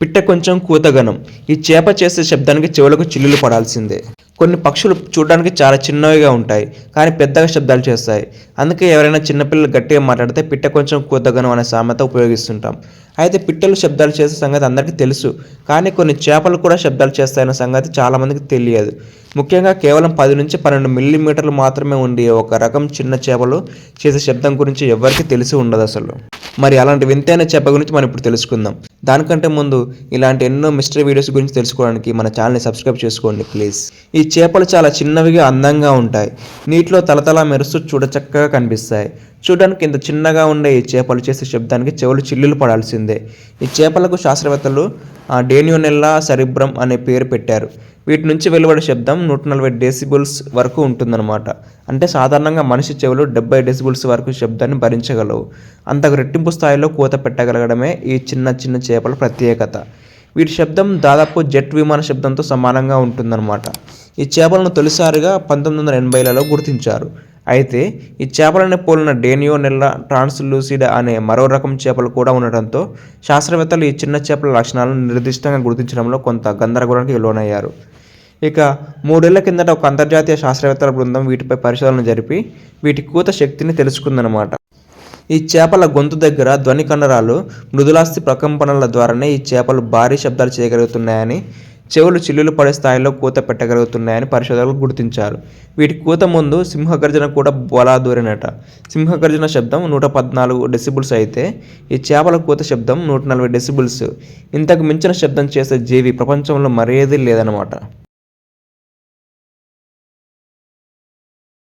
పిట్ట కొంచెం కూతగనం. ఈ చేప చేసే శబ్దానికి చెవులకు చిల్లులు పడాల్సిందే. కొన్ని పక్షులు చూడడానికి చాలా చిన్నవిగా ఉంటాయి, కానీ పెద్దగా శబ్దాలు చేస్తాయి. అందుకే ఎవరైనా చిన్నపిల్లలు గట్టిగా మాట్లాడితే పిట్ట కొంచెం కూతగనం అనే సామెత ఉపయోగిస్తుంటాం. అయితే పిట్టలు శబ్దాలు చేసే సంగతి అందరికీ తెలుసు, కానీ కొన్ని చేపలు కూడా శబ్దాలు చేస్తాయన్న సంగతి చాలామందికి తెలియదు. ముఖ్యంగా కేవలం 10 నుంచి 12 మిల్లీమీటర్లు మాత్రమే ఉండే ఒక రకం చిన్న చేపలు చేసే శబ్దం గురించి ఎవరికీ తెలిసి ఉండదు అసలు. మరి అలాంటి వింతైన చేప గురించి మనం ఇప్పుడు తెలుసుకుందాం. దానికంటే ముందు ఇలాంటి ఎన్నో మిస్టరీ వీడియోస్ గురించి తెలుసుకోవడానికి మన ఛానల్ని సబ్స్క్రైబ్ చేసుకోండి ప్లీజ్. ఈ చేపలు చాలా చిన్నవిగా అందంగా ఉంటాయి. నీటిలో తలతలా మెరుస్తూ చూడచక్కగా కనిపిస్తాయి. చూడడానికి ఇంత చిన్నగా ఉండే ఈ చేపలు చేసే శబ్దానికి చెవులు చిల్లులు పడాల్సిందే. ఈ చేపలకు శాస్త్రవేత్తలు డేనియోనెల్లా సెరిబ్రమ్ అనే పేరు పెట్టారు. వీటి నుంచి వెలువడే శబ్దం 140 డెసిబుల్స్ వరకు ఉంటుందన్నమాట. అంటే సాధారణంగా మనిషి చెవులు 70 డెసిబుల్స్ వరకు శబ్దాన్ని భరించగలవు. అంతకు రెట్టింపు స్థాయిలో కూత పెట్టగలగడమే ఈ చిన్న చిన్న చేపల ప్రత్యేకత. వీటి శబ్దం దాదాపు జెట్ విమాన శబ్దంతో సమానంగా ఉంటుందన్నమాట. ఈ చేపలను తొలిసారిగా 1980లలో గుర్తించారు. అయితే ఈ చేపలను పోలిన డేనియోనెల్లా ట్రాన్స్లూసిడా అనే మరో రకం చేపలు కూడా ఉండటంతో శాస్త్రవేత్తలు ఈ చిన్న చేపల లక్షణాలను నిర్దిష్టంగా గుర్తించడంలో కొంత గందరగోళానికి లోనయ్యారు. ఇక 3 ఏళ్ల కిందట ఒక అంతర్జాతీయ శాస్త్రవేత్తల బృందం వీటిపై పరిశోధన జరిపి వీటి కూత శక్తిని తెలుసుకుందన్నమాట. ఈ చేపల గొంతు దగ్గర ధ్వని కండరాలు మృదులాస్థి ప్రకంపనల ద్వారానే ఈ చేపలు భారీ శబ్దాలు చేయగలుగుతున్నాయని, చెవులు చిల్లులు పడే స్థాయిలో కూత పెట్టగలుగుతున్నాయని పరిశోధకులు గుర్తించారు. వీటి కూత ముందు సింహగర్జన కూడా బలాదూరినట. సింహగర్జన శబ్దం 114 డెసిబుల్స్ అయితే ఈ చేపల కూత శబ్దం 140 డెసిబుల్స్. ఇంతకు మించిన శబ్దం చేసే జీవి ప్రపంచంలో మరేదీ లేదన్నమాట.